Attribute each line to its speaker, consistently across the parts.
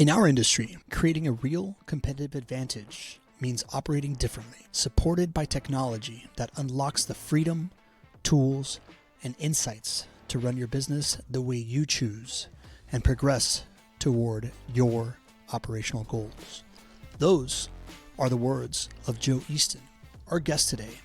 Speaker 1: In our industry, creating a real competitive advantage means operating differently, supported by technology that unlocks the freedom, tools, and insights to run your business the way you choose and progress toward your operational goals. Those are the words of Joe Easton, our guest today,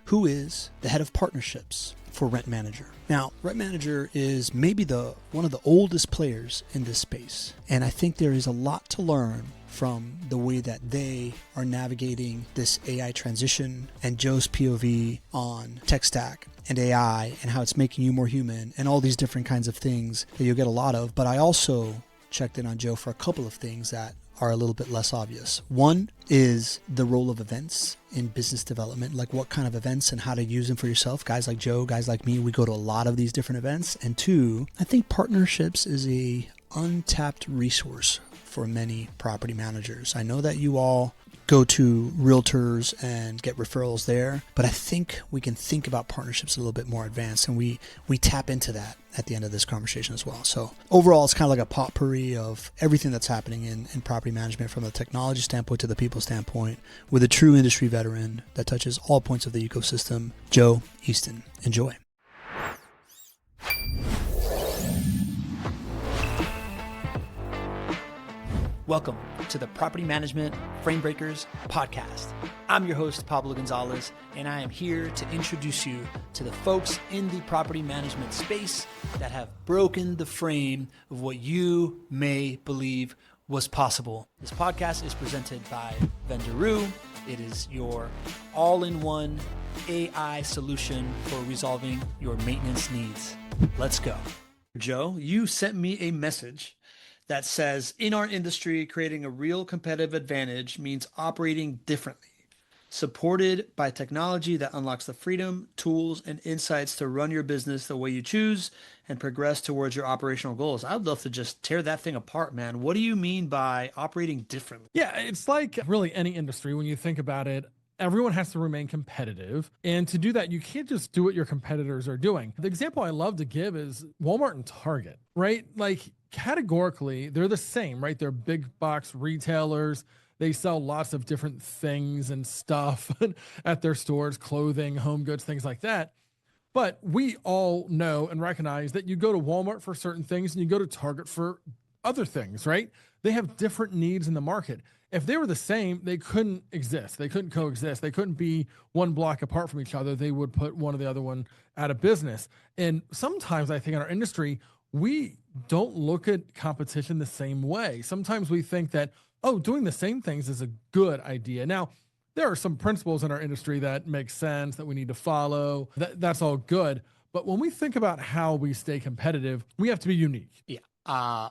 Speaker 1: who is the head of partnerships for Rent Manager. Now, Rent Manager is maybe one of the oldest players in this space, and I think there is a lot to learn from the way that they are navigating this AI transition and Joe's POV on tech stack and AI and how it's making you more human and all these different kinds of things that you'll get a lot of. But I also checked in on Joe for a couple of things that are a little bit less obvious. One is the role of events in business development, like what kind of events and how to use them for yourself. Guys like Joe, guys like me, we go to a lot of these different events. And two, I think partnerships is a untapped resource for many property managers. I know that you all go to realtors and get referrals there, but I think we can think about partnerships a little bit more advanced, and we tap into that at the end of this conversation as well. So overall, it's kind of like a potpourri of everything that's happening in property management from a technology standpoint to the people standpoint, with a true industry veteran that touches all points of the ecosystem, Joe Easton. Enjoy. Welcome to the Property Management Framebreakers podcast. I'm your host, Pablo Gonzalez, and I am here to introduce you to the folks in the property management space that have broken the frame of what you may believe was possible. This podcast is presented by Vendoroo. It is your all-in-one AI solution for resolving your maintenance needs. Let's go. Joe, you sent me a message that says, in our industry, creating a real competitive advantage means operating differently, supported by technology that unlocks the freedom, tools, and insights to run your business the way you choose and progress towards your operational goals. I'd love to just tear that thing apart, man. What do you mean by operating differently?
Speaker 2: Yeah, it's like really any industry. When you think about it, everyone has to remain competitive. And to do that, you can't just do what your competitors are doing. The example I love to give is Walmart and Target, right? Like categorically, they're the same, right? They're big box retailers. They sell lots of different things and stuff at their stores, clothing, home goods, things like that. But we all know and recognize that you go to Walmart for certain things and you go to Target for other things, right? They have different needs in the market. If they were the same, they couldn't exist. They couldn't coexist. They couldn't be one block apart from each other. They would put one or the other one out of business. And sometimes I think in our industry, we don't look at competition the same way. Sometimes we think that, oh, doing the same things is a good idea. Now, there are some principles in our industry that make sense that we need to follow. That's all good. But when we think about how we stay competitive, we have to be unique.
Speaker 1: Yeah.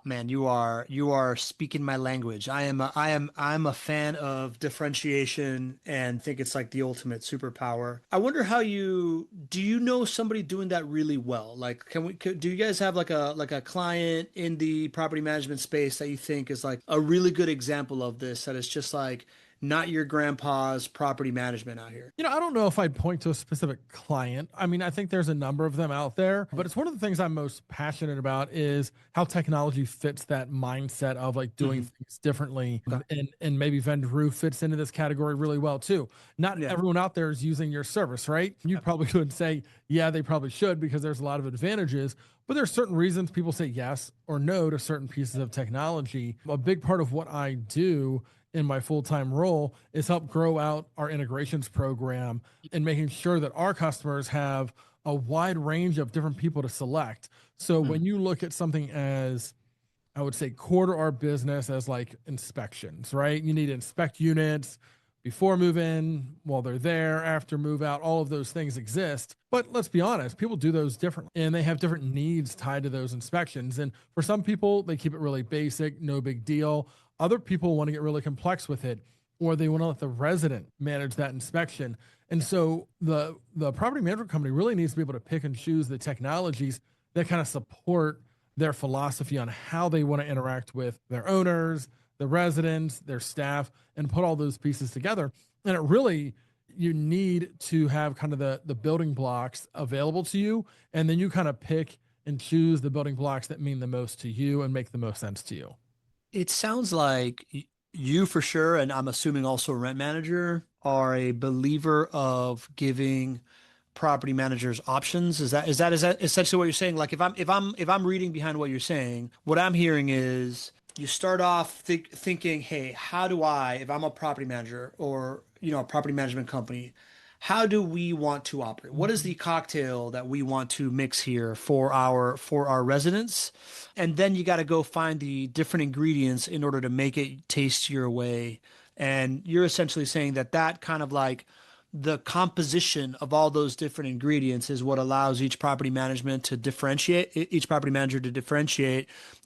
Speaker 1: Man, you are speaking my language. I'm a fan of differentiation and think it's like the ultimate superpower. I wonder do you know somebody doing that really well? Like, do you guys have like a client in the property management space that you think is like a really good example of this, that is just like not your grandpa's property management out here?
Speaker 2: I don't know if I'd point to a specific client. I mean, I think there's a number of them out there, but it's one of the things I'm most passionate about is how technology fits that mindset of like doing things differently. Okay. And maybe Vendoroo fits into this category really well too. Not everyone out there is using your service, right? You probably would say, yeah, they probably should because there's a lot of advantages, but there's certain reasons people say yes or no to certain pieces of technology. A big part of what I do in my full-time role is help grow out our integrations program and making sure that our customers have a wide range of different people to select. So when you look at something as, I would say, core to our business as like inspections, right? You need to inspect units before move-in, while they're there, after move-out, all of those things exist. But let's be honest, people do those differently, and they have different needs tied to those inspections. And for some people, they keep it really basic, no big deal. Other people want to get really complex with it, or they want to let the resident manage that inspection. And so the property management company really needs to be able to pick and choose the technologies that kind of support their philosophy on how they want to interact with their owners, the residents, their staff, and put all those pieces together. And it really, you need to have kind of the building blocks available to you, and then you kind of pick and choose the building blocks that mean the most to you and make the most sense to you.
Speaker 1: It sounds like you for sure, and I'm assuming also a rent manager, are a believer of giving property managers options. Is that essentially what you're saying? Like if I'm reading behind what you're saying, what I'm hearing is you start off thinking, hey, how do I, if I'm a property manager or a property management company, how do we want to operate? What is the cocktail that we want to mix here for our residents? And then you got to go find the different ingredients in order to make it taste your way. And you're essentially saying that that kind of like the composition of all those different ingredients is what allows each property manager to differentiate,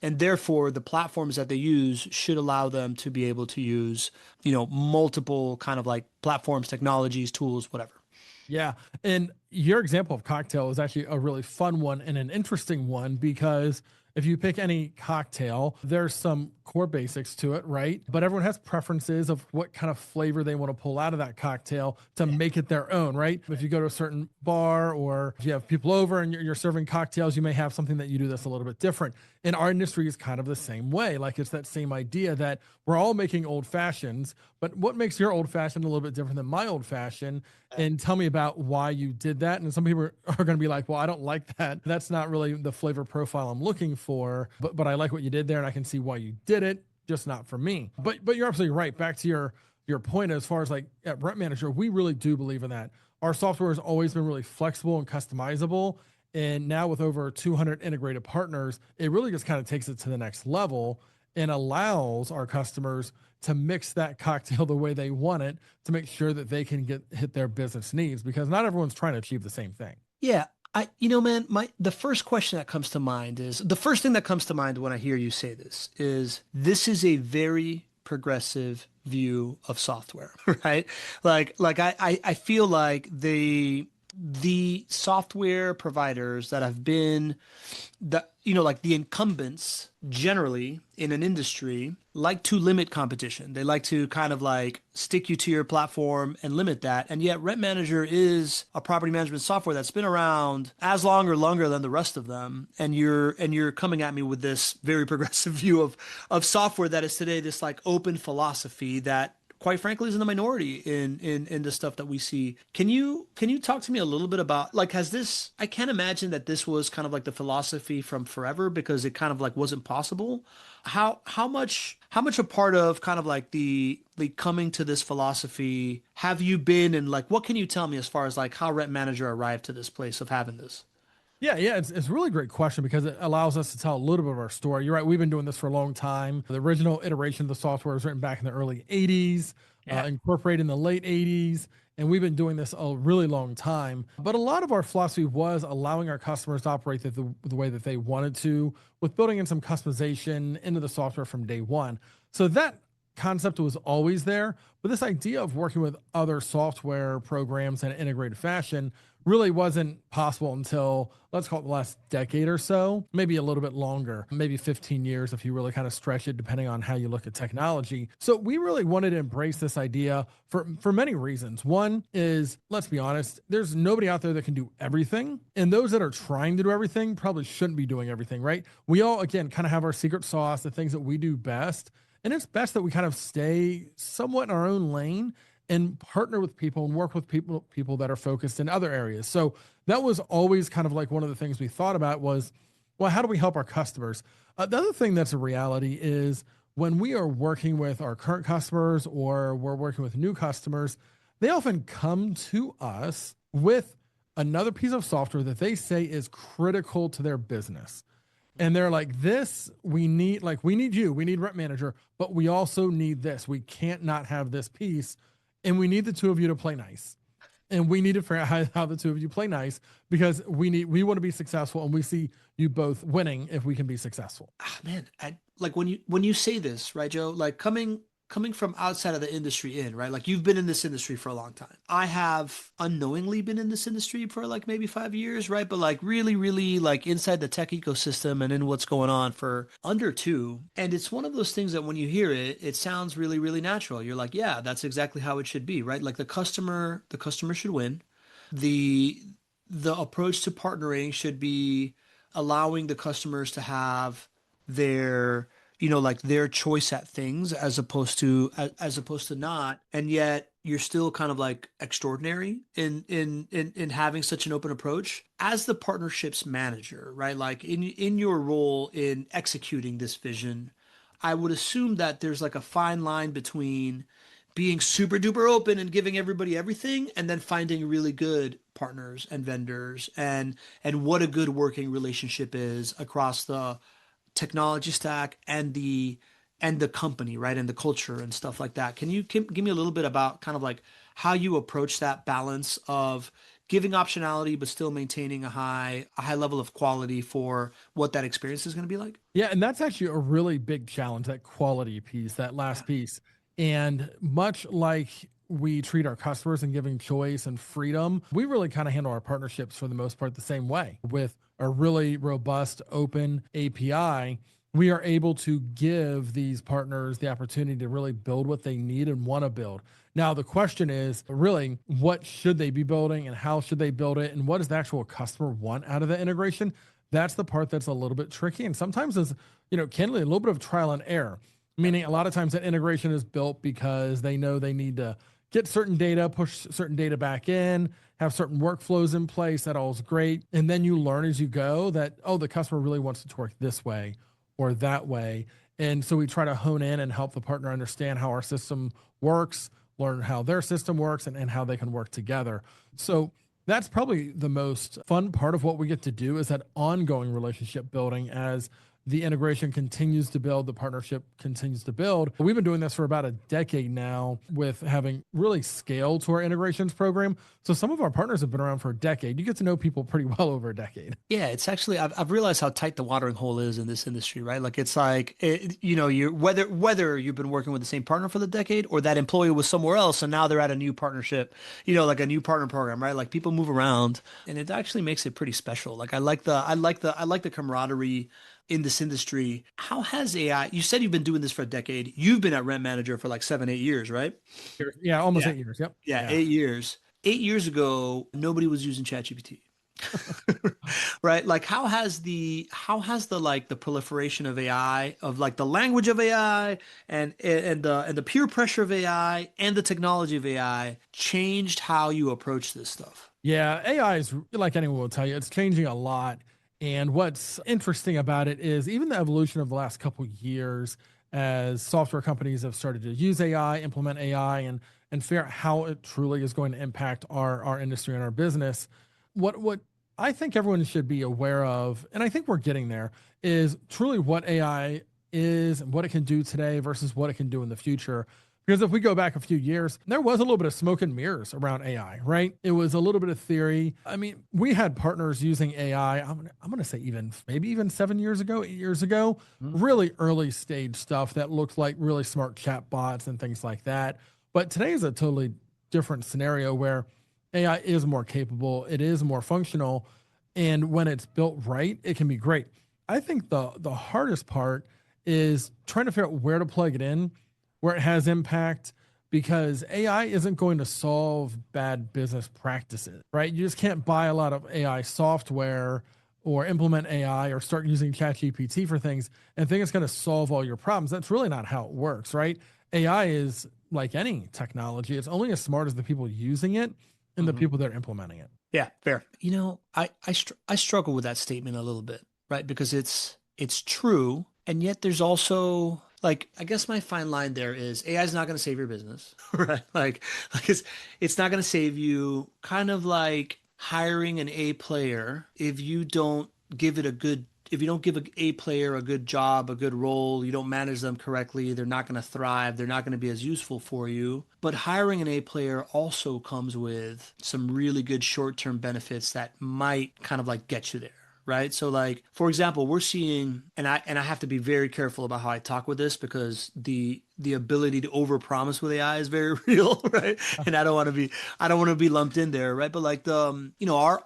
Speaker 1: and therefore the platforms that they use should allow them to be able to use, multiple kind of like platforms, technologies, tools, whatever.
Speaker 2: Yeah. And your example of cocktail is actually a really fun one and an interesting one because if you pick any cocktail, there's some core basics to it, right? But everyone has preferences of what kind of flavor they want to pull out of that cocktail to make it their own, right? If you go to a certain bar or if you have people over and you're serving cocktails, you may have something that you do that's a little bit different. And our industry is kind of the same way. Like it's that same idea that we're all making old fashions, but what makes your old fashioned a little bit different than my old fashioned? And tell me about why you did that. And some people are going to be like, well, I don't like that. That's not really the flavor profile I'm looking for, but I like what you did there and I can see why you did it, just not for me. But you're absolutely right. Back to your point, as far as like at Rent Manager, we really do believe in that. Our software has always been really flexible and customizable. And now with over 200 integrated partners, it really just kind of takes it to the next level and allows our customers to mix that cocktail the way they want it to make sure that they can hit their business needs, because not everyone's trying to achieve the same thing.
Speaker 1: Yeah. Man, the first question that comes to mind is the first thing that comes to mind when I hear you say this is a very progressive view of software, right? I feel like the software providers that have been like the incumbents generally in an industry like to limit competition. They like to kind of like stick you to your platform and limit that. And yet Rent Manager is a property management software that's been around as long or longer than the rest of them. And you're coming at me with this very progressive view of software that is today this like open philosophy that quite frankly is in the minority in the stuff that we see. Can you talk to me a little bit about like has this I can't imagine that this was kind of like the philosophy from forever because it kind of like wasn't possible. How much a part of kind of like the coming to this philosophy have you been, and like what can you tell me as far as like how Rent Manager arrived to this place of having this?
Speaker 2: Yeah, it's a really great question because it allows us to tell a little bit of our story. You're right, we've been doing this for a long time. The original iteration of the software was written back in the early 80s,
Speaker 1: Yeah.
Speaker 2: incorporated in the late 80s, and we've been doing this a really long time. But a lot of our philosophy was allowing our customers to operate the way that they wanted to, with building in some customization into the software from day one. So that concept was always there, but this idea of working with other software programs in an integrated fashion really wasn't possible until, let's call it, the last decade or so, maybe a little bit longer, maybe 15 years if you really kind of stretch it, depending on how you look at technology. So we really wanted to embrace this idea for many reasons. One is, let's be honest, there's nobody out there that can do everything. And those that are trying to do everything probably shouldn't be doing everything, right? We all, again, kind of have our secret sauce, the things that we do best. And it's best that we kind of stay somewhat in our own lane and partner with people and work with people that are focused in other areas. So that was always kind of like one of the things we thought about was, well, how do we help our customers? The other thing that's a reality is when we are working with our current customers or we're working with new customers, they often come to us with another piece of software that they say is critical to their business. And they're like, this, we need you, we need Rent Manager, but we also need this. We can't not have this piece. And we need the two of you to play nice. And we need to figure out how the two of you play nice because we want to be successful and we see you both winning if we can be successful.
Speaker 1: Man, like when you say this, right, Joe, like coming from outside of the industry in, right? Like you've been in this industry for a long time. I have unknowingly been in this industry for like maybe 5 years, right? But like really, really like inside the tech ecosystem and in what's going on for under two. And it's one of those things that when you hear it, it sounds really, really natural. You're like, yeah, that's exactly how it should be, right? Like the customer should win. The the approach to partnering should be allowing the customers to have their like their choice at things as opposed to not. And yet you're still kind of like extraordinary in having such an open approach as the partnerships manager, right? Like in your role in executing this vision, I would assume that there's like a fine line between being super duper open and giving everybody everything and then finding really good partners and vendors and what a good working relationship is across the technology stack and the company, right? And the culture and stuff like that. Can you give me a little bit about kind of like how you approach that balance of giving optionality but still maintaining a high level of quality for what that experience is going to be like?
Speaker 2: Yeah, and that's actually a really big challenge, that quality piece, that
Speaker 1: Yeah.
Speaker 2: last piece. And much like we treat our customers and giving choice and freedom, we really kind of handle our partnerships for the most part the same way. With a really robust open API, we are able to give these partners the opportunity to really build what they need and want to build. Now, the question is really, what should they be building and how should they build it? And what does the actual customer want out of the integration? That's the part that's a little bit tricky. And sometimes is, candidly, a little bit of trial and error, meaning a lot of times that integration is built because they know they need to get certain data, push certain data back in, have certain workflows in place. That all is great. And then you learn as you go that, oh, the customer really wants it to work this way or that way. And so we try to hone in and help the partner understand how our system works, learn how their system works, and how they can work together. So that's probably the most fun part of what we get to do, is that ongoing relationship building as the integration continues to build, the partnership continues to build. We've been doing this for about a decade now with having really scaled to our integrations program. So some of our partners have been around for a decade. You get to know people pretty well over a decade.
Speaker 1: Yeah, it's actually I've realized how tight the watering hole is in this industry, right? Like it's like you whether you've been working with the same partner for the decade or that employee was somewhere else and now they're at a new partnership, like a new partner program, right? Like people move around and it actually makes it pretty special. Like I like the camaraderie in this industry. How has AI, you said you've been doing this for a decade. You've been at Rent Manager for like 7, 8 years, right?
Speaker 2: Yeah, almost
Speaker 1: Yeah.
Speaker 2: 8 years. Yep.
Speaker 1: Yeah,
Speaker 2: Yeah.
Speaker 1: 8 years. 8 years ago, nobody was using ChatGPT. Right? Like how has the like the proliferation of AI, of like the language of AI and the peer pressure of AI and the technology of AI changed how you approach this stuff?
Speaker 2: Yeah, AI is, like anyone will tell you, it's changing a lot. And what's interesting about it is even the evolution of the last couple of years, as software companies have started to use AI, implement AI, and figure out how it truly is going to impact our industry and our business. What I think everyone should be aware of, and I think we're getting there, is truly what AI is and what it can do today versus what it can do in the future. Because if we go back a few years, there was a little bit of smoke and mirrors around AI, right? It was a little bit of theory. I mean, we had partners using AI, I'm gonna say maybe even 7 years ago, 8 years ago, really early stage stuff that looked like really smart chat bots and things like that. But today is a totally different scenario where AI is more capable, it is more functional, and when it's built right, it can be great. I think the hardest part is trying to figure out where to plug it in, where it has impact, because AI isn't going to solve bad business practices, right? You just can't buy a lot of AI software or implement AI or start using ChatGPT for things and think it's going to solve all your problems. That's really not how it works, right? AI is like any technology. It's only as smart as the people using it and the people that are implementing it.
Speaker 1: Yeah, fair. I struggle with that statement a little bit, right? Because it's true, and yet there's also like I guess my fine line there is AI is not going to save your business, right? Like it's not going to save you. Kind of like hiring an A player if you don't give an A player a good job, a good role, you don't manage them correctly, they're not going to thrive. They're not going to be as useful for you. But hiring an A player also comes with some really good short-term benefits that might kind of like get you there. Right. So like, for example, we're seeing, and I have to be very careful about how I talk with this because the ability to overpromise with AI is very real, right? And I don't want to be lumped in there, right? But like our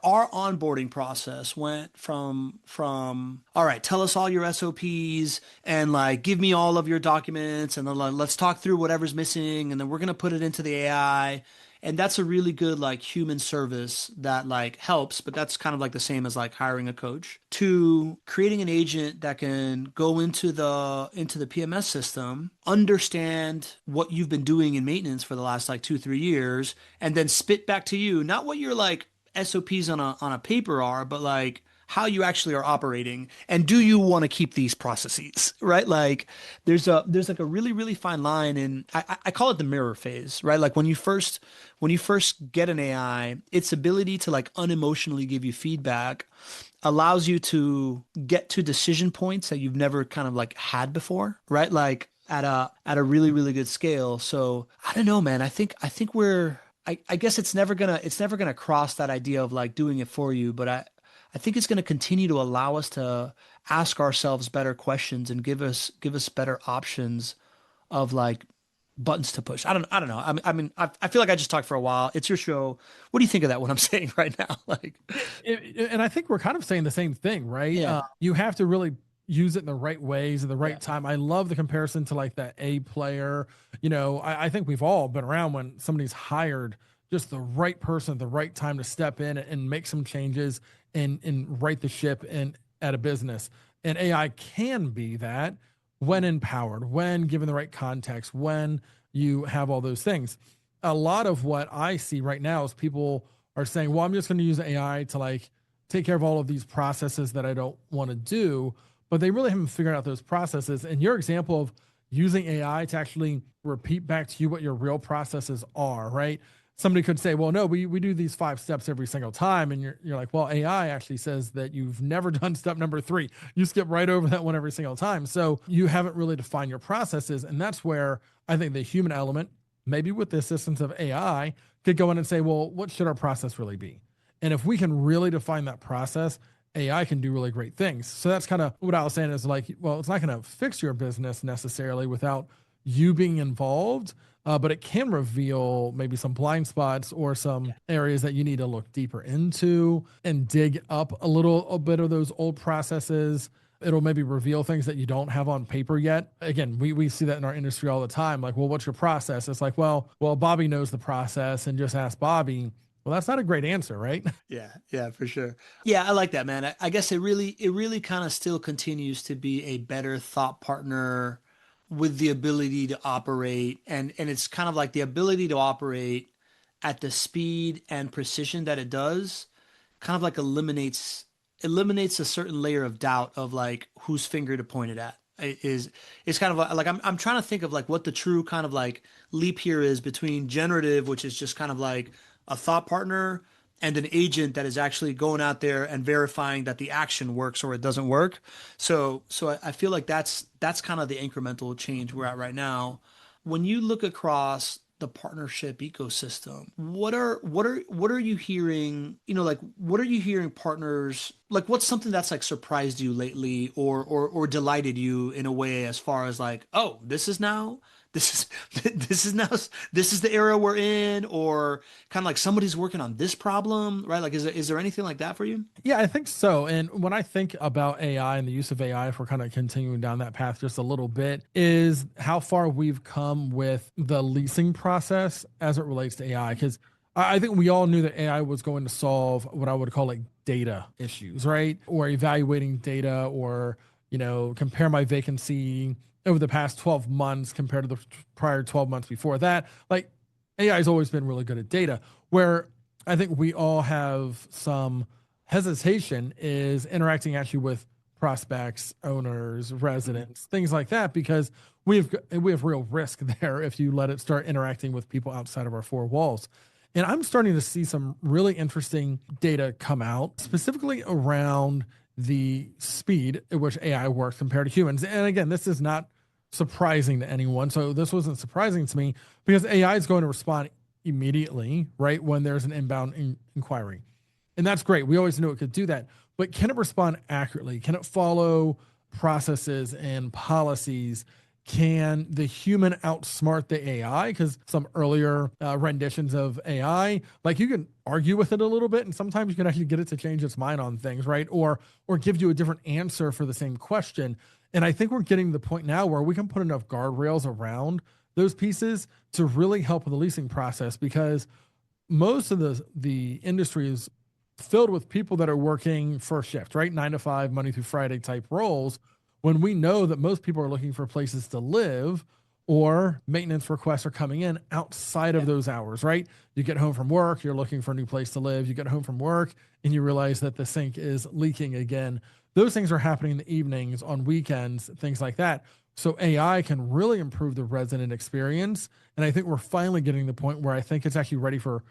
Speaker 1: onboarding process went from all right, tell us all your SOPs and like give me all of your documents and then like, let's talk through whatever's missing and then we're gonna put it into the AI And that's a really good like human service that like helps, but that's kind of like the same as like hiring a coach, to creating an agent that can go into the PMS system, understand what you've been doing in maintenance for the last like 2, 3 years, and then spit back to you, not what your like SOPs on a paper are, but like how you actually are operating, and do you want to keep these processes, right? Like there's like a really really fine line, and I call it the mirror phase, right? Like when you first get an AI, its ability to like unemotionally give you feedback allows you to get to decision points that you've never kind of like had before, right? Like at a really really good scale. So I don't know, man. I think I guess it's never gonna cross that idea of like doing it for you, but I think it's gonna continue to allow us to ask ourselves better questions and give us better options of like buttons to push. I don't know. I feel like I just talked for a while. It's your show. What do you think of that? What I'm saying right now? Like,
Speaker 2: And I think we're kind of saying the same thing, right?
Speaker 1: yeah,
Speaker 2: You have to really use it in the right ways at the right
Speaker 1: yeah,
Speaker 2: time. I love the comparison to like that A player. I think we've all been around when somebody's hired just the right person at the right time to step in and make some changes and right the ship and at a business. And AI can be that when empowered, when given the right context, when you have all those things. A lot of what I see right now is people are saying, well, I'm just going to use AI to like take care of all of these processes that I don't want to do, but they really haven't figured out those processes. And your example of using AI to actually repeat back to you what your real processes are, right? Somebody could say, well, no, we do these 5 steps every single time. And you're like, well, AI actually says that you've never done step number 3. You skip right over that one every single time. So you haven't really defined your processes. And that's where I think the human element, maybe with the assistance of AI, could go in and say, well, what should our process really be? And if we can really define that process, AI can do really great things. So that's kind of what I was saying is like, well, it's not going to fix your business necessarily without you being involved, but it can reveal maybe some blind spots or some areas that you need to look deeper into and dig up a bit of those old processes. It'll maybe reveal things that you don't have on paper yet. Again, we see that in our industry all the time. Like, well, what's your process? It's like, well, Bobby knows the process and just ask Bobby. Well, that's not a great answer, right?
Speaker 1: yeah, yeah, for sure. Yeah, I like that, man. I guess it really kind of still continues to be a better thought partner with the ability to operate, and it's kind of like the ability to operate at the speed and precision that it does, kind of like eliminates a certain layer of doubt of like whose finger to point it at. It's kind of like I'm trying to think of like what the true kind of like leap here is between generative, which is just kind of like a thought partner, and an agent that is actually going out there and verifying that the action works or it doesn't work. So I feel like that's kind of the incremental change we're at right now. When you look across the partnership ecosystem, what are you hearing? Like what are you hearing partners like? What's something that's like surprised you lately, or delighted you in a way, as far as like, oh, this is this is the era we're in, or kind of like somebody's working on this problem, right? Like, is there anything like that for you?
Speaker 2: Yeah, I think so. And when I think about AI and the use of AI, if we're kind of continuing down that path just a little bit, is how far we've come with the leasing process as it relates to AI. Because I think we all knew that AI was going to solve what I would call like data issues, right? Or evaluating data, or, compare my vacancy over the past 12 months compared to the prior 12 months before that. Like, AI has always been really good at data. Where I think we all have some hesitation is interacting actually with prospects, owners, residents, things like that, because we have real risk there if you let it start interacting with people outside of our 4 walls. And I'm starting to see some really interesting data come out, specifically around the speed at which AI works compared to humans. And again, this is not surprising to anyone. So this wasn't surprising to me, because AI is going to respond immediately, right, when there's an inbound inquiry. And that's great. We always knew it could do that. But can it respond accurately? Can it follow processes and policies? Can the human outsmart the AI? Because some earlier renditions of AI, like, you can argue with it a little bit, and sometimes you can actually get it to change its mind on things, right? Or give you a different answer for the same question. And I think we're getting to the point now where we can put enough guardrails around those pieces to really help with the leasing process. Because most of the industry is filled with people that are working first shift, right? 9 to 5, Monday through Friday type roles. When we know that most people are looking for places to live or maintenance requests are coming in outside of those hours, right? You get home from work, you're looking for a new place to live. You get home from work and you realize that the sink is leaking again. Those things are happening in the evenings, on weekends, things like that. So AI can really improve the resident experience. And I think we're finally getting to the point where I think it's actually ready for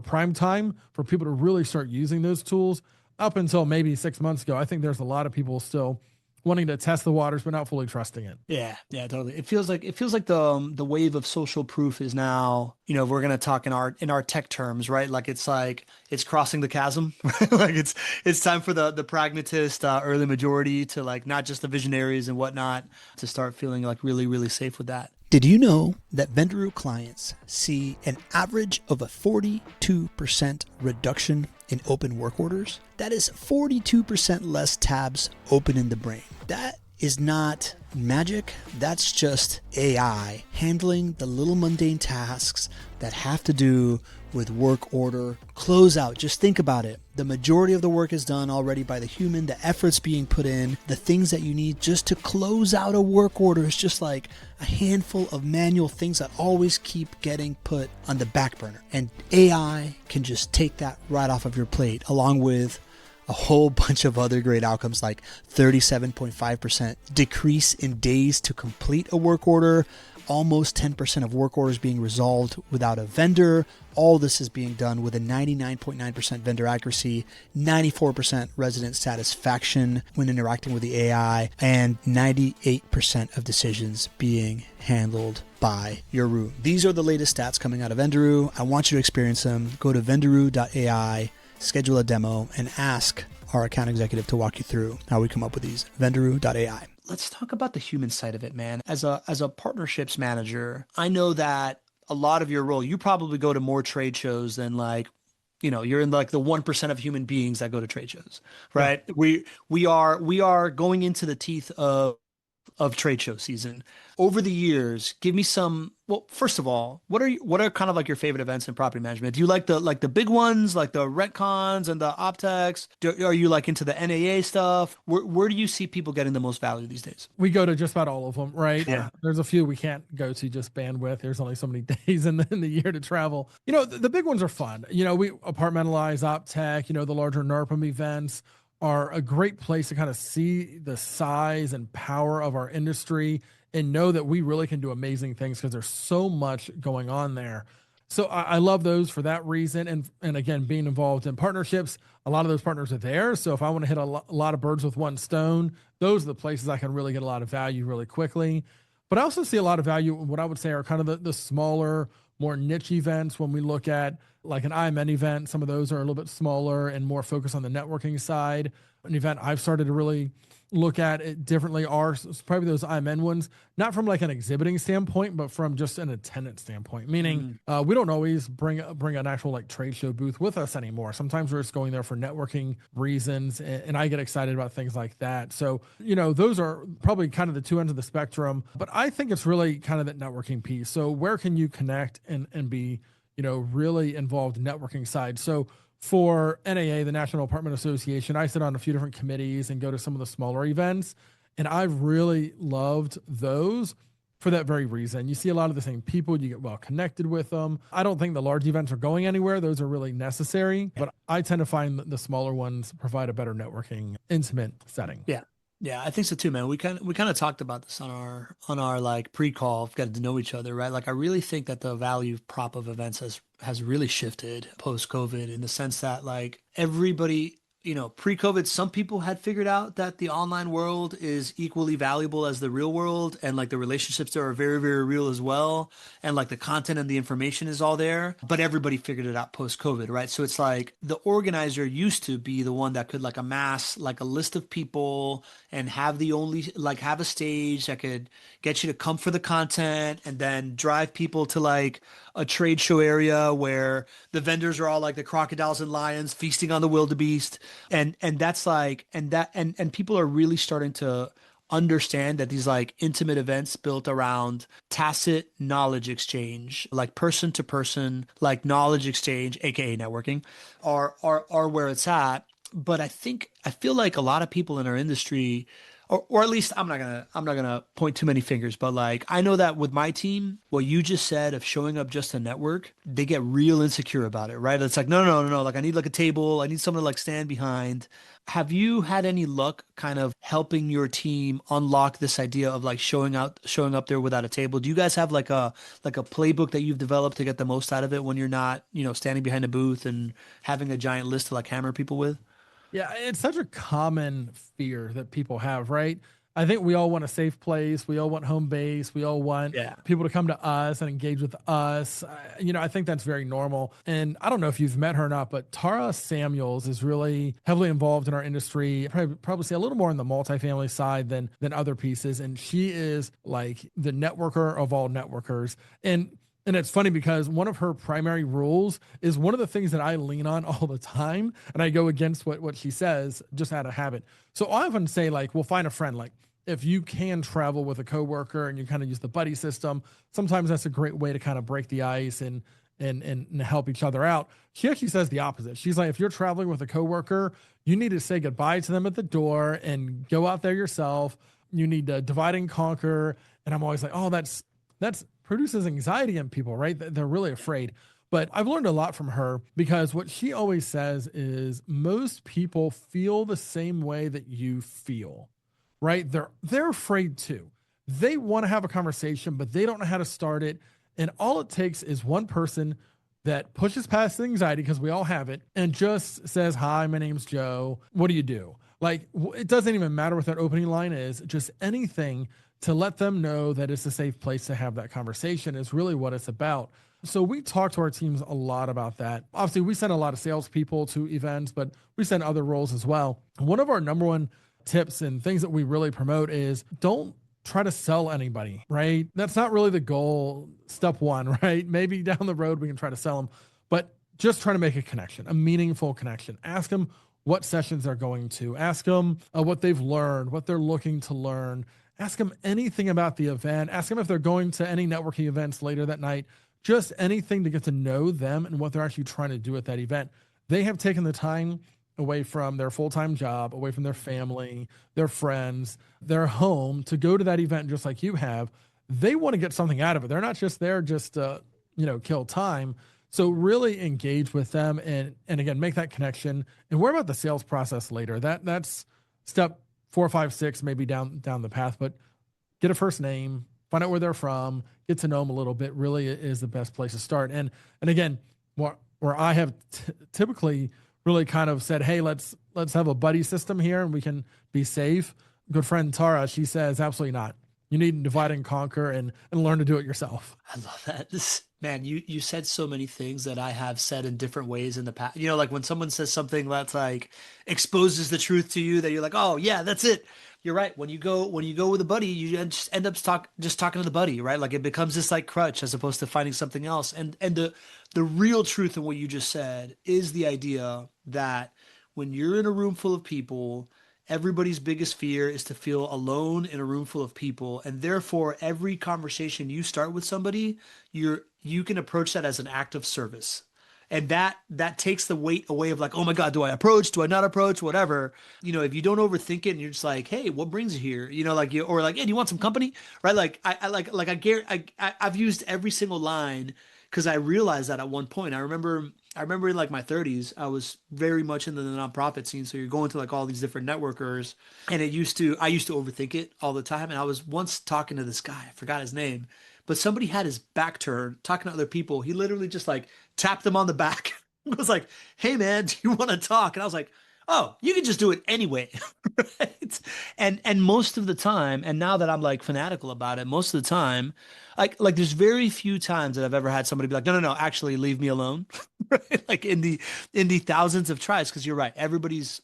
Speaker 2: prime time for people to really start using those tools. Up until maybe 6 months ago, I think there's a lot of people still wanting to test the waters, but not fully trusting it.
Speaker 1: Yeah, yeah, totally. It feels like the wave of social proof is now, if we're gonna talk in our tech terms, right? Like it's crossing the chasm, right? Like it's time for the pragmatist early majority to like not just the visionaries and whatnot to start feeling like really, really safe with that. Did you know that Vendoroo clients see an average of a 42% reduction in open work orders? That is 42% less tabs open in the brain. That is not magic. That's just AI handling the little mundane tasks that have to do with work order closeout. Just think about it. The majority of the work is done already by the human. The effort's being put in. The things that you need just to close out a work order is just like a handful of manual things that always keep getting put on the back burner. And AI can just take that right off of your plate, along with a whole bunch of other great outcomes like 37.5% decrease in days to complete a work order, almost 10% of work orders being resolved without a vendor. All this is being done with a 99.9% vendor accuracy, 94% resident satisfaction when interacting with the AI, and 98% of decisions being handled by your room. These are the latest stats coming out of Vendoroo. I want you to experience them. Go to vendoroo.ai, schedule a demo, and ask our account executive to walk you through how we come up with these. Vendoroo.ai. Let's talk about the human side of it, man. As a partnerships manager, I know that a lot of your role, you probably go to more trade shows than you're in like the 1% of human beings that go to trade shows, right? Yeah. We are going into the teeth of trade show season. Over the years, give me some. Well, first of all, what are kind of like your favorite events in property management? Do you like the big ones, like the Retcons and the Optex? Are you like into the NAA stuff? Where do you see people getting the most value these days?
Speaker 2: We go to just about all of them, right?
Speaker 1: Yeah.
Speaker 2: There's a few we can't go to just bandwidth. There's only so many days in the year to travel. The big ones are fun. We apartmentalize, Optech, the larger NARPM events are a great place to kind of see the size and power of our industry and know that we really can do amazing things because there's so much going on there. So I love those for that reason. And again, being involved in partnerships, a lot of those partners are there. So if I want to hit a lot of birds with one stone, those are the places I can really get a lot of value really quickly. But I also see a lot of value in what I would say are kind of the smaller, more niche events. When we look at like an IMN event, some of those are a little bit smaller and more focused on the networking side. An event I've started to really look at it differently are probably those IMN ones, not from like an exhibiting standpoint, but from just an attendance standpoint, meaning we don't always bring an actual like trade show booth with us anymore. Sometimes we're just going there for networking reasons, and I get excited about things like that. So, those are probably kind of the two ends of the spectrum, but I think it's really kind of that networking piece. So where can you connect and be, really involved in networking side? So for NAA, the National Apartment Association, I sit on a few different committees and go to some of the smaller events. And I've really loved those for that very reason. You see a lot of the same people, you get well connected with them. I don't think the large events are going anywhere. Those are really necessary, but I tend to find that the smaller ones provide a better networking, intimate setting.
Speaker 1: Yeah. Yeah, I think so too, man. We kind of talked about this on our like pre-call, got to know each other, right? Like I really think that the value prop of events has really shifted post-COVID in the sense that like everybody, pre-COVID, some people had figured out that the online world is equally valuable as the real world, and like the relationships there are very, very real as well, and like the content and the information is all there. But everybody figured it out post-COVID, right? So it's like the organizer used to be the one that could like amass like a list of people and have a stage that could get you to come for the content and then drive people to like a trade show area where the vendors are all like the crocodiles and lions feasting on the wildebeest. And that's like, and people are really starting to understand that these like intimate events built around tacit knowledge exchange, like person to person, like knowledge exchange, aka networking, are where it's at. But I feel like a lot of people in our industry, or at least I'm not gonna point too many fingers, but like I know that with my team, what you just said of showing up just to network, they get real insecure about it, right? It's like no, like I need like a table, I need someone to like stand behind. Have you had any luck kind of helping your team unlock this idea of like showing up there without a table? Do you guys have like a playbook that you've developed to get the most out of it when you're not, standing behind a booth and having a giant list to like hammer people with?
Speaker 2: Yeah, it's such a common fear that people have, right? I think we all want a safe place. We all want home base. We all want
Speaker 1: Yeah.
Speaker 2: people to come to us and engage with us. I think that's very normal. And I don't know if you've met her or not, but Tara Samuels is really heavily involved in our industry. Probably see a little more on the multifamily side than other pieces. And she is like the networker of all networkers. And it's funny because one of her primary rules is one of the things that I lean on all the time. And I go against what she says just out of habit. So I often say, like, we'll find a friend. Like, if you can travel with a coworker and you kind of use the buddy system, sometimes that's a great way to kind of break the ice and help each other out. She actually says the opposite. She's like, if you're traveling with a coworker, you need to say goodbye to them at the door and go out there yourself. You need to divide and conquer. And I'm always like, oh, that's produces anxiety in people, right? They're really afraid. But I've learned a lot from her because what she always says is most people feel the same way that you feel, right? They're afraid too. They want to have a conversation, but they don't know how to start it. And all it takes is one person that pushes past the anxiety, because we all have it, and just says, hi, my name's Joe. What do you do? Like, it doesn't even matter what that opening line is, just anything to let them know that it's a safe place to have that conversation is really what it's about. So we talk to our teams a lot about that. Obviously, we send a lot of salespeople to events, but we send other roles as well. One of our number one tips and things that we really promote is don't try to sell anybody, right? That's not really the goal. Step one, right? Maybe down the road we can try to sell them, but just try to make a connection, a meaningful connection. Ask them what sessions they're going to. Ask them what they've learned, what they're looking to learn. Ask them anything about the event. Ask them if they're going to any networking events later that night. Just anything to get to know them and what they're actually trying to do at that event. They have taken the time away from their full-time job, away from their family, their friends, their home to go to that event just like you have. They want to get something out of it. They're not just there just to, kill time. So really engage with them and again, make that connection and worry about the sales process later. That's step 4, 5, 6, maybe down the path, but get a first name, find out where they're from, get to know them a little bit really is the best place to start. And again, where I have typically really kind of said, hey, let's have a buddy system here and we can be safe. Good friend Tara, she says, absolutely not. You need to divide and conquer and learn to do it yourself.
Speaker 1: I love that. Man, you said so many things that I have said in different ways in the past. Like when someone says something that's like exposes the truth to you that you're like, oh yeah, that's it. You're right. When you go with a buddy, you just end up just talking to the buddy, right? Like it becomes this like crutch as opposed to finding something else. And the real truth in what you just said is the idea that when you're in a room full of people, everybody's biggest fear is to feel alone in a room full of people. And therefore, every conversation you start with somebody, you can approach that as an act of service. And that takes the weight away of like, oh my God, do I approach? Do I not approach? Whatever. If you don't overthink it and you're just like, hey, what brings you here? Or like, hey, do you want some company? Right? Like I've used every single line because I realized that at one point. I remember in like my 30s, I was very much into the nonprofit scene. So you're going to like all these different networkers, and I used to overthink it all the time. And I was once talking to this guy, I forgot his name, but somebody had his back turned talking to other people. He literally just like tapped them on the back. Was like, hey man, do you want to talk? And I was like, oh, you can just do it anyway. Right? And most of the time, and now that I'm like fanatical about it, most of the time, like there's very few times that I've ever had somebody be like, no, actually leave me alone. Right? Like in the thousands of tries, because you're right. Everybody's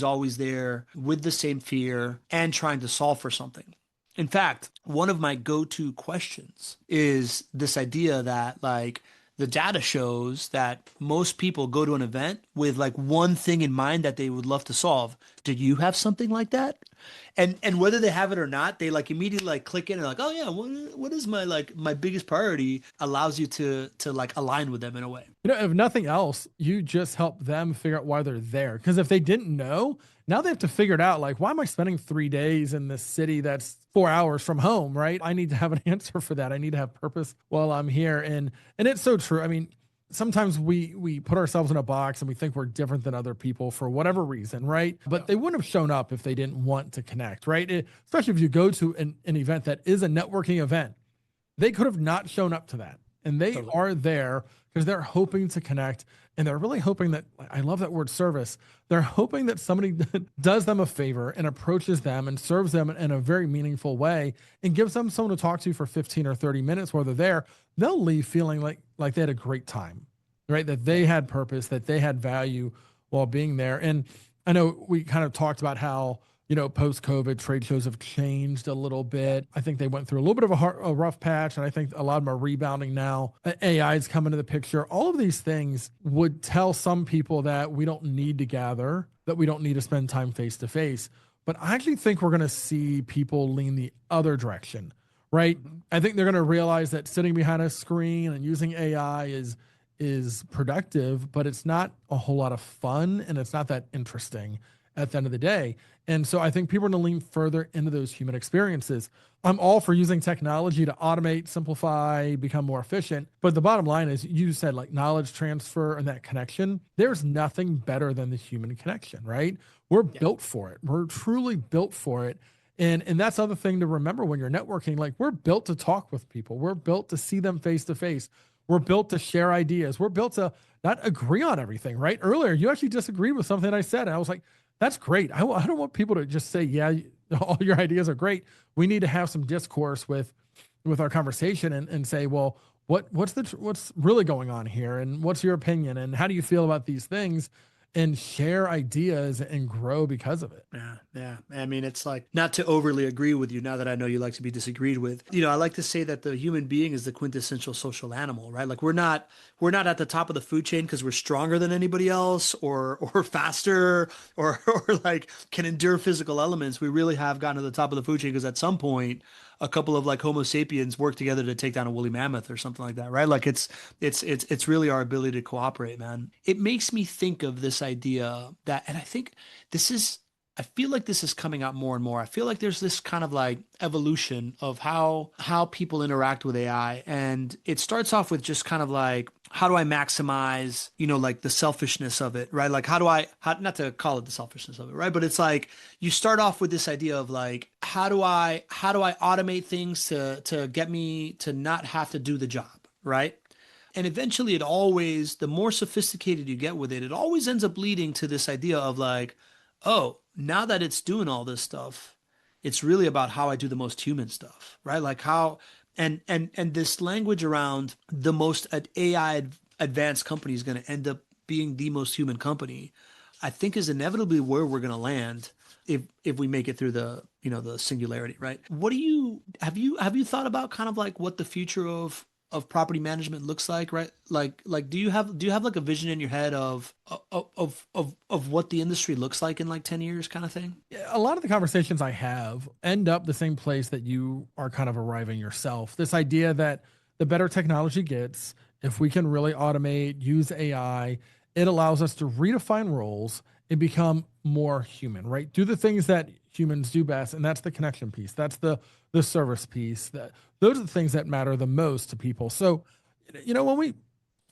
Speaker 1: always there with the same fear and trying to solve for something. In fact, one of my go-to questions is this idea that like the data shows that most people go to an event with like one thing in mind that they would love to solve. Do you have something like that?
Speaker 3: And whether they have it or not, they like immediately like click in and like, oh yeah, what is my like my biggest priority, allows you to like align with them in a way.
Speaker 2: If nothing else, you just help them figure out why they're there. Because if they didn't know, now they have to figure it out. Like, why am I spending 3 days in this city that's 4 hours from home, right? I need to have an answer for that. I need to have purpose while I'm here. And it's so true. I mean, sometimes we put ourselves in a box and we think we're different than other people for whatever reason, right? But they wouldn't have shown up if they didn't want to connect, right? Especially if you go to an event that is a networking event, they could have not shown up to that. And they are there because they're hoping to connect. And they're really hoping that, I love that word service, they're hoping that somebody does them a favor and approaches them and serves them in a very meaningful way and gives them someone to talk to for 15 or 30 minutes while they're there. They'll leave feeling like they had a great time, right? That they had purpose, that they had value while being there. And I know we kind of talked about how, post-COVID trade shows have changed a little bit. I think they went through a little bit of a rough patch, and I think a lot of them are rebounding now. AI is coming to the picture. All of these things would tell some people that we don't need to gather, that we don't need to spend time face-to-face. But I actually think we're going to see people lean the other direction, right? Mm-hmm. I think they're going to realize that sitting behind a screen and using AI is productive, but it's not a whole lot of fun, and it's not that interesting at the end of the day. And so I think people are going to lean further into those human experiences. I'm all for using technology to automate, simplify, become more efficient. But the bottom line is, you said like knowledge transfer and that connection, there's nothing better than the human connection, right? We're built for it. We're truly built for it. And that's the other thing to remember when you're networking, like we're built to talk with people. We're built to see them face to face. We're built to share ideas. We're built to not agree on everything, right? Earlier, you actually disagreed with something I said. And I was like, that's great. I don't want people to just say, yeah, all your ideas are great. We need to have some discourse with our conversation and say, well, what's really going on here? And what's your opinion? And how do you feel about these things? And share ideas and grow because of it.
Speaker 3: Yeah. I mean, it's like, not to overly agree with you now that I know you like to be disagreed with. I like to say that the human being is the quintessential social animal, right? Like we're not at the top of the food chain because we're stronger than anybody else or faster or like can endure physical elements. We really have gotten to the top of the food chain because at some point a couple of like Homo sapiens work together to take down a woolly mammoth or something like that, right? Like it's really our ability to cooperate, man. It makes me think of this idea that, and I feel like this is coming out more and more. I feel like there's this kind of like evolution of how people interact with AI. And it starts off with just kind of like, how do I maximize, like the selfishness of it, right? Like not to call it the selfishness of it, right? But it's like, you start off with this idea of like, how do I automate things to get me to not have to do the job, right? And eventually the more sophisticated you get with it, it always ends up leading to this idea of like, oh, now that it's doing all this stuff, it's really about how I do the most human stuff, right? Like how, and this language around the most AI advanced company is going to end up being the most human company, I think is inevitably where we're going to land if we make it through the singularity, right? Have you thought about kind of like what the future of property management looks like, right? Like do you have like a vision in your head of what the industry looks like in like 10 years kind of thing?
Speaker 2: A lot of the conversations I have end up the same place that you are kind of arriving yourself. This idea that the better technology gets, if we can really automate, use AI, it allows us to redefine roles and become more human, right? Do the things that humans do best. And that's the connection piece. That's the service piece. Those are the things that matter the most to people. So, when we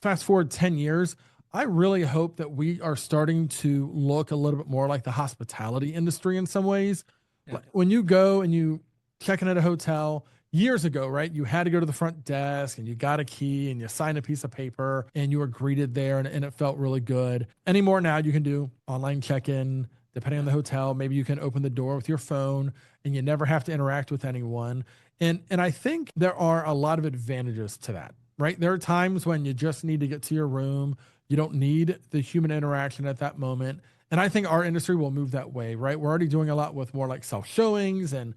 Speaker 2: fast forward 10 years, I really hope that we are starting to look a little bit more like the hospitality industry in some ways. Yeah. When you go and you check in at a hotel years ago, right? You had to go to the front desk and you got a key and you signed a piece of paper and you were greeted there and it felt really good. Anymore now you can do online check-in. Depending on the hotel, maybe you can open the door with your phone and you never have to interact with anyone. And I think there are a lot of advantages to that, right? There are times when you just need to get to your room. You don't need the human interaction at that moment. And I think our industry will move that way, right? We're already doing a lot with more like self-showings and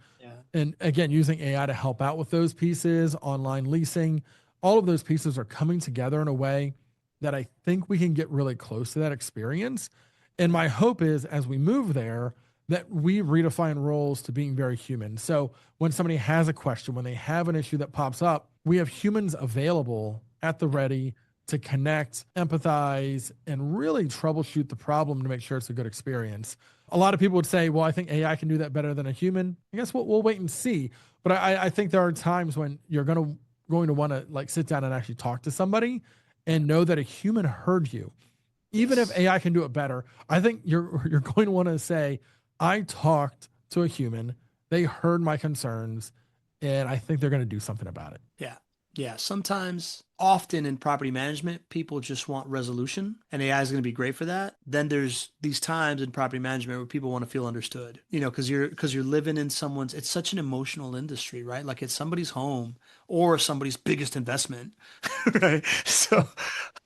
Speaker 2: again, using AI to help out with those pieces, online leasing. All of those pieces are coming together in a way that I think we can get really close to that experience. And my hope is as we move there, that we redefine roles to being very human. So when somebody has a question, when they have an issue that pops up, we have humans available at the ready to connect, empathize, and really troubleshoot the problem to make sure it's a good experience. A lot of people would say, well, I think AI can do that better than a human. I guess we'll wait and see. But I think there are times when you're going to want to like sit down and actually talk to somebody and know that a human heard you. Even if AI can do it better, I think you're going to want to say, I talked to a human, they heard my concerns, and I think they're going to do something about it.
Speaker 3: Yeah. Yeah. Sometimes, often in property management, people just want resolution, and AI is going to be great for that. Then there's these times in property management where people want to feel understood, because you're living in someone's, it's such an emotional industry, right? Like it's somebody's home or somebody's biggest investment, right?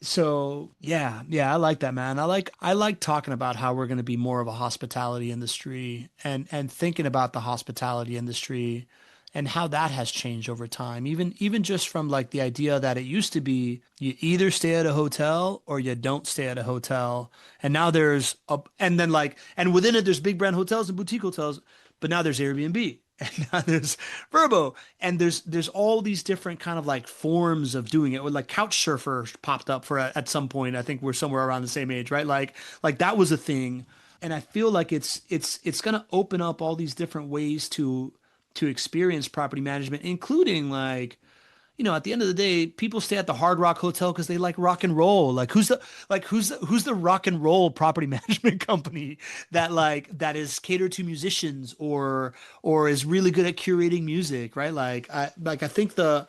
Speaker 3: So yeah, I like that, man. I like talking about how we're going to be more of a hospitality industry and thinking about the hospitality industry and how that has changed over time. Even just from like the idea that it used to be you either stay at a hotel or you don't stay at a hotel. And now and within it there's big brand hotels and boutique hotels, but now there's Airbnb. And now there's Verbo, and there's all these different kind of like forms of doing it. Like couch surfer popped up at some point. I think we're somewhere around the same age, right? Like that was a thing, and I feel like it's gonna open up all these different ways to experience property management, including like, at the end of the day, people stay at the Hard Rock Hotel because they like rock and roll. Like who's the rock and roll property management company that is catered to musicians or is really good at curating music, right? I think the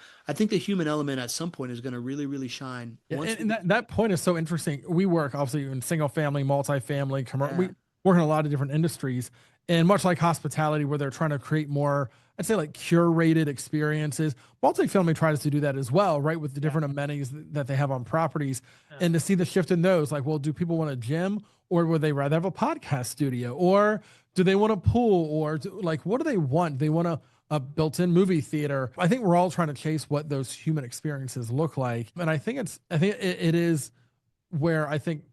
Speaker 3: human element at some point is going to really, really shine.
Speaker 2: Yeah, and that point is so interesting. We work obviously in single family, multifamily, commercial. We work in a lot of different industries, and much like hospitality, where they're trying to create more, I'd say like curated experiences. Multifamily tries to do that as well, right? With the different amenities that they have on properties, and to see the shift in those, like, well, do people want a gym, or would they rather have a podcast studio, or do they want a pool, or what do they want? They want a built-in movie theater. I think we're all trying to chase what those human experiences look like, and I think it is where I think,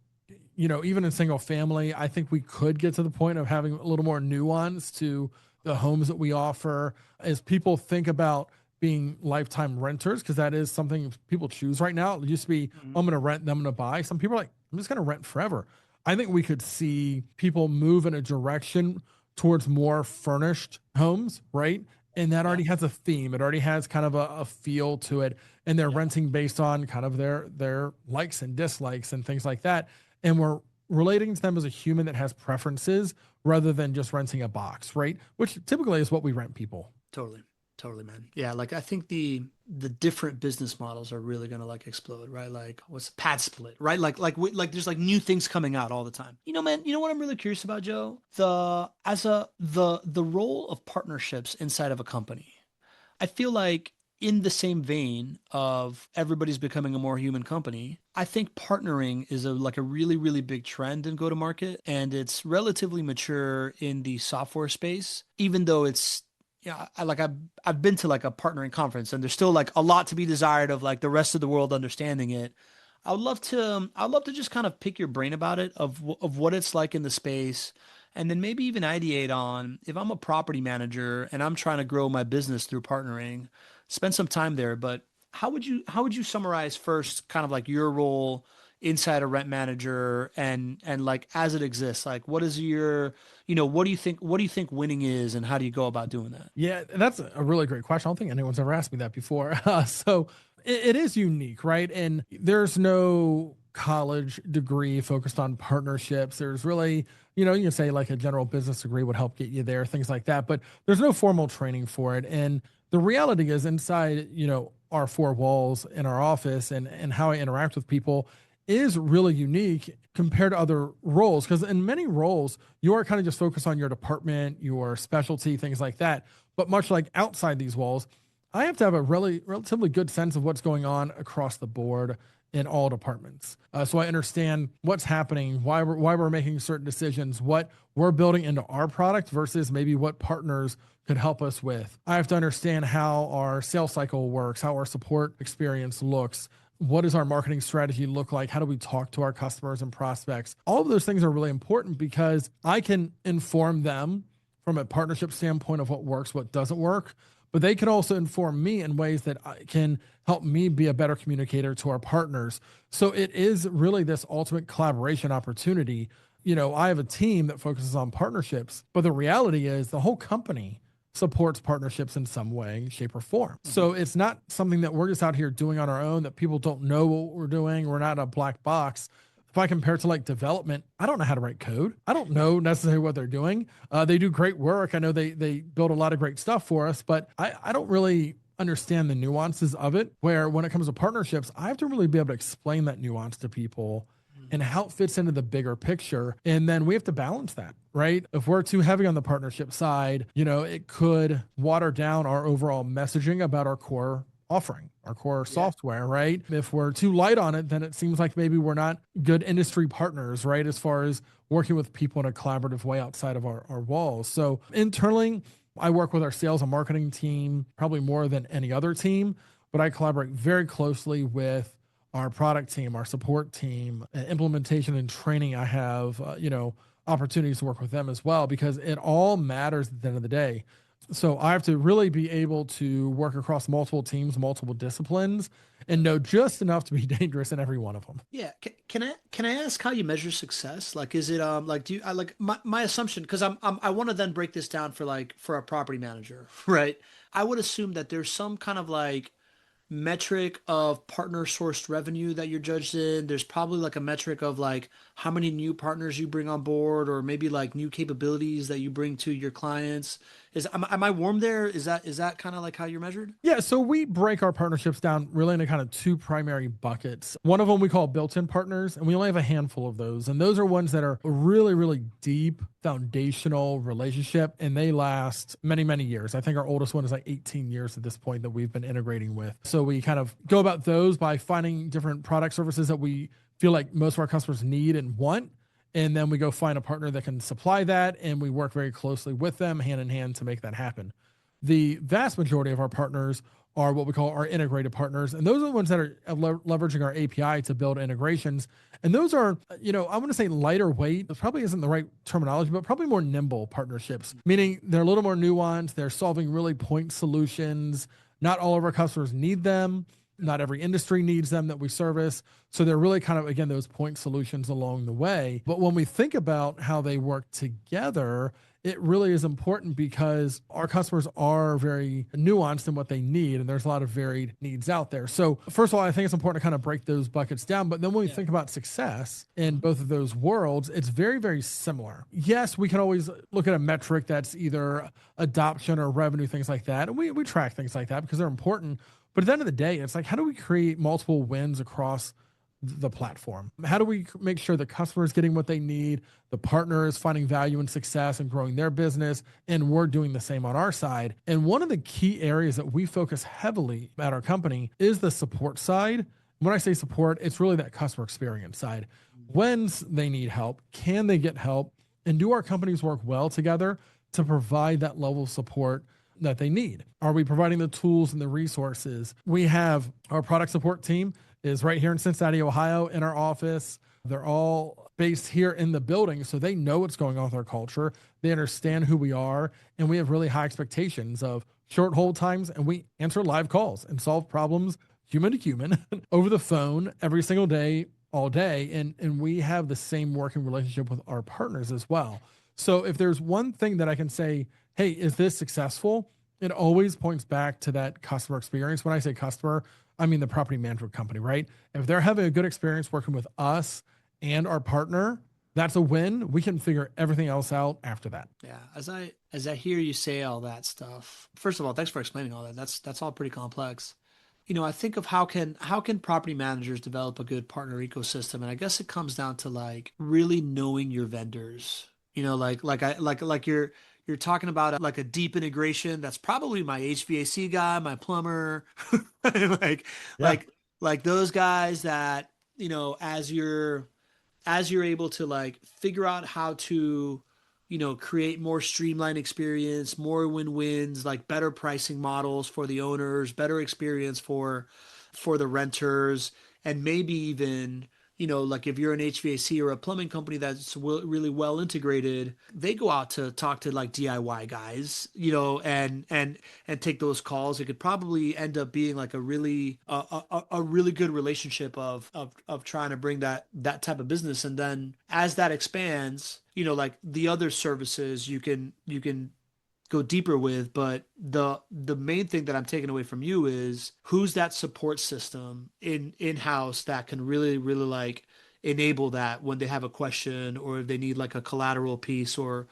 Speaker 2: even in single family, I think we could get to the point of having a little more nuance to the homes that we offer as people think about being lifetime renters, because that is something people choose right now. It used to be, I'm going to rent, then I'm going to buy. Some people are like, I'm just going to rent forever. I think we could see people move in a direction towards more furnished homes, right? And that already has a theme. It already has kind of a feel to it. And they're renting based on kind of their likes and dislikes and things like that. And we're relating to them as a human that has preferences rather than just renting a box, right? Which typically is what we rent people.
Speaker 3: Totally, man. Yeah, like I think the different business models are really gonna like explode, right? Like what's pad split, right? Like there's like new things coming out all the time. Man, you know what I'm really curious about, Joe? The role of partnerships inside of a company. I feel like in the same vein of everybody's becoming a more human company, I think partnering is a really, really big trend in go-to-market, and it's relatively mature in the software space, even though it's, I've been to like a partnering conference, and there's still like a lot to be desired of like the rest of the world understanding it. I'd love to just kind of pick your brain about it, of what it's like in the space, and then maybe even ideate on, if I'm a property manager and I'm trying to grow my business through partnering, spend some time there. But how would you summarize first kind of like your role inside a rent manager and like as it exists? Like what is your, what do you think winning is, and how do you go about doing that?
Speaker 2: Yeah, that's a really great question. I don't think anyone's ever asked me that before. So it is unique, right? And there's no college degree focused on partnerships. There's really, you can say like a general business degree would help get you there, things like that, but there's no formal training for it. And the reality is inside, our four walls in our office and how I interact with people is really unique compared to other roles. Because in many roles, you are kind of just focused on your department, your specialty, things like that. But much like outside these walls, I have to have a relatively good sense of what's going on across the board in all departments. So I understand what's happening, why we're making certain decisions, what we're building into our product versus maybe what partners could help us with. I have to understand how our sales cycle works, how our support experience looks. What does our marketing strategy look like? How do we talk to our customers and prospects? All of those things are really important because I can inform them from a partnership standpoint of what works, what doesn't work, but they can also inform me in ways that can help me be a better communicator to our partners. So it is really this ultimate collaboration opportunity. I have a team that focuses on partnerships, but the reality is the whole company supports partnerships in some way, shape, or form. Mm-hmm. So it's not something that we're just out here doing on our own, that people don't know what we're doing. We're not a black box. If I compare it to like development, I don't know how to write code. I don't know necessarily what they're doing. They do great work. I know they build a lot of great stuff for us, but I don't really understand the nuances of it, where when it comes to partnerships, I have to really be able to explain that nuance to people and how it fits into the bigger picture. And then we have to balance that, right? If we're too heavy on the partnership side, it could water down our overall messaging about our core offering, our core software, right? If we're too light on it, then it seems like maybe we're not good industry partners, right? As far as working with people in a collaborative way outside of our walls. So internally, I work with our sales and marketing team probably more than any other team, but I collaborate very closely with our product team, our support team, implementation and training. I have, opportunities to work with them as well, because it all matters at the end of the day. So I have to really be able to work across multiple teams, multiple disciplines, and know just enough to be dangerous in every one of them.
Speaker 3: Yeah. Can I ask how you measure success? Like, is it like, do you, I like my assumption, because I want to then break this down for a property manager, right? I would assume that there's some kind of like metric of partner sourced revenue that you're judged in. There's probably like a metric of like how many new partners you bring on board, or maybe like new capabilities that you bring to your clients. Am I warm there? Is that kind of like how you're measured?
Speaker 2: Yeah, so we break our partnerships down really into kind of two primary buckets. One of them we call built-in partners, and we only have a handful of those. And those are ones that are really, really deep, foundational relationship, and they last many, many years. I think our oldest one is like 18 years at this point that we've been integrating with. So we kind of go about those by finding different product services that we feel like most of our customers need and want. And then we go find a partner that can supply that, and we work very closely with them hand in hand to make that happen. The vast majority of our partners are what we call our integrated partners. And those are the ones that are leveraging our API to build integrations. And those are, I want to say lighter weight. This probably isn't the right terminology, but probably more nimble partnerships, meaning they're a little more nuanced. They're solving really point solutions. Not all of our customers need them. Not every industry needs them that we service. So they're really kind of, again, those point solutions along the way. But when we think about how they work together, it really is important because our customers are very nuanced in what they need, and there's a lot of varied needs out there. So first of all, I think it's important to kind of break those buckets down. But then when we think about success in both of those worlds, it's very, very similar. Yes, we can always look at a metric that's either adoption or revenue, things like that. And we track things like that because they're important. But at the end of the day, it's like, how do we create multiple wins across the platform? How do we make sure the customer is getting what they need, the partner is finding value and success and growing their business, and we're doing the same on our side? And one of the key areas that we focus heavily at our company is the support side. When I say support, it's really that customer experience side. When they need help, can they get help? And do our companies work well together to provide that level of support that they need? Are we providing the tools and the resources? We have our product support team is right here in Cincinnati, Ohio, in our office. They're all based here in the building, so they know what's going on with our culture. They understand who we are, and we have really high expectations of short hold times, and we answer live calls and solve problems human to human over the phone every single day, all day. And we have the same working relationship with our partners as well. So if there's one thing that I can say, hey, is this successful? It always points back to that customer experience. When I say customer, I mean the property management company, right? If they're having a good experience working with us and our partner, that's a win. We can figure everything else out after that.
Speaker 3: Yeah. As I hear you say all that stuff, first of all, thanks for explaining all that. That's all pretty complex. I think of how can property managers develop a good partner ecosystem, and I guess it comes down to like really knowing your vendors. Like you're talking about like a deep integration. That's probably my HVAC guy, my plumber, like,
Speaker 2: Yeah.
Speaker 3: like those guys that, as you're able to like figure out how to, create more streamlined experience, more win-wins, like better pricing models for the owners, better experience for the renters, and maybe even, like if you're an HVAC or a plumbing company that's really well integrated, they go out to talk to like DIY guys, and take those calls. It could probably end up being like a really good relationship of trying to bring that type of business. And then as that expands, like the other services you can go deeper with. But the main thing that I'm taking away from you is who's that support system in-house that can really like enable that when they have a question, or if they need like a collateral piece or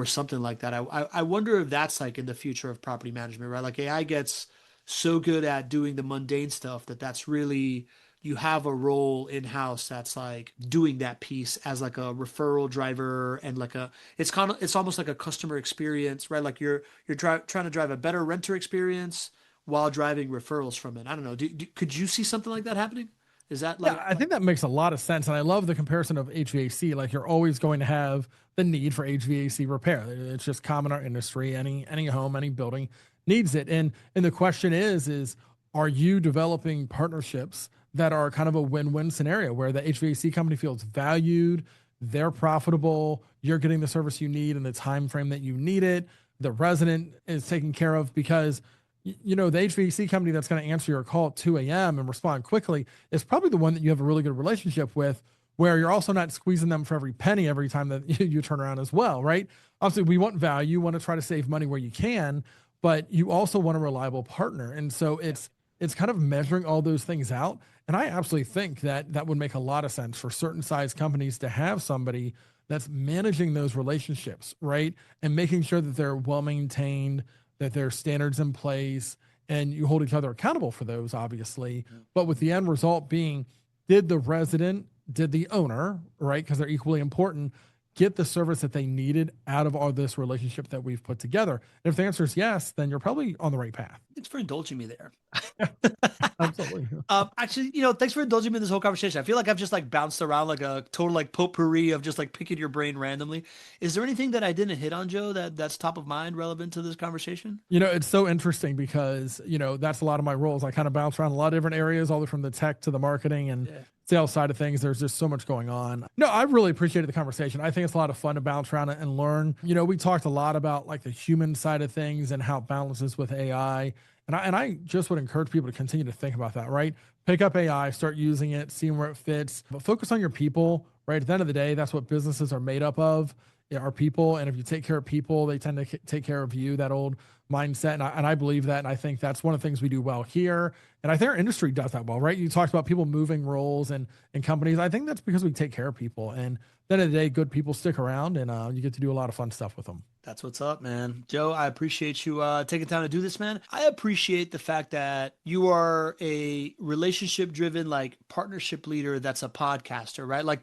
Speaker 3: something like that. I wonder if that's like in the future of property management, right? Like AI gets so good at doing the mundane stuff that's really, you have a role in-house that's like doing that piece as like a referral driver, and like it's almost like a customer experience, right? Like you're trying to drive a better renter experience while driving referrals from it. I don't know. Could you see something like that happening? Is that like,
Speaker 2: Yeah, I think that makes a lot of sense. And I love the comparison of HVAC. Like you're always going to have the need for HVAC repair. It's just common in our industry. Any home, any building needs it. And the question is are you developing partnerships that are kind of a win-win scenario where the HVAC company feels valued, they're profitable, you're getting the service you need in the time frame that you need it, the resident is taken care of? Because the HVAC company that's going to answer your call at 2 a.m. and respond quickly is probably the one that you have a really good relationship with, where you're also not squeezing them for every penny every time that you turn around as well, right? Obviously, we want value, want to try to save money where you can, but you also want a reliable partner. And so it's kind of measuring all those things out. And I absolutely think that would make a lot of sense for certain size companies to have somebody that's managing those relationships, right? And making sure that they're well maintained, that there are standards in place, and you hold each other accountable for those, obviously. But with the end result being, did the owner, right? Because they're equally important, get the service that they needed out of all this relationship that we've put together? And if the answer is yes, then you're probably on the right path.
Speaker 3: thanks for indulging me there.
Speaker 2: Absolutely.
Speaker 3: Actually, thanks for indulging me in this whole conversation. I feel like I've just like bounced around like a total like potpourri of just like picking your brain randomly. Is there anything that I didn't hit on, Joe, that's top of mind relevant to this conversation?
Speaker 2: It's so interesting because, that's a lot of my roles. I kind of bounce around a lot of different areas, all the way from the tech to the marketing and sales side of things. There's just so much going on. No, I really appreciated the conversation. I think it's a lot of fun to bounce around and learn. We talked a lot about like the human side of things and how it balances with AI. And I just would encourage people to continue to think about that, right? Pick up AI, start using it, seeing where it fits, but focus on your people, right? At the end of the day, that's what businesses are made up of, are people. And if you take care of people, they tend to take care of you, that old mindset. And I believe that. And I think that's one of the things we do well here. And I think our industry does that well, right? You talked about people moving roles and companies. I think that's because we take care of people. And at the end of the day, good people stick around, and you get to do a lot of fun stuff with them.
Speaker 3: That's what's up, man. Joe, I appreciate you taking time to do this, man. I appreciate the fact that you are a relationship-driven, like partnership leader that's a podcaster, right? Like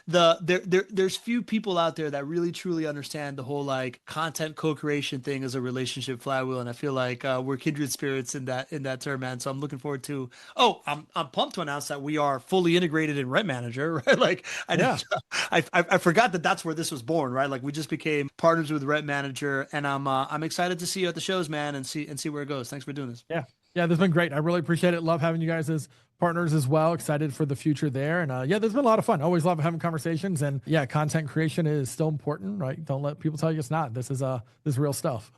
Speaker 3: there's few people out there that really truly understand the whole like content co-creation thing as a relationship flywheel, and I feel like we're kindred spirits in that term, man. So I'm looking forward to. Oh, I'm pumped to announce that we are fully integrated in Rent Manager, right? Like I forgot that that's where this was born, right? Like we just became partners with Rent Manager, and I'm excited to see you at the shows, man, and see where it goes. Thanks for doing this.
Speaker 2: Yeah, this has been great. I really appreciate it. Love having you guys as partners as well. Excited for the future there, and there's been a lot of fun. Always love having conversations, and content creation is still important, right? Don't let people tell you it's not. This is real stuff.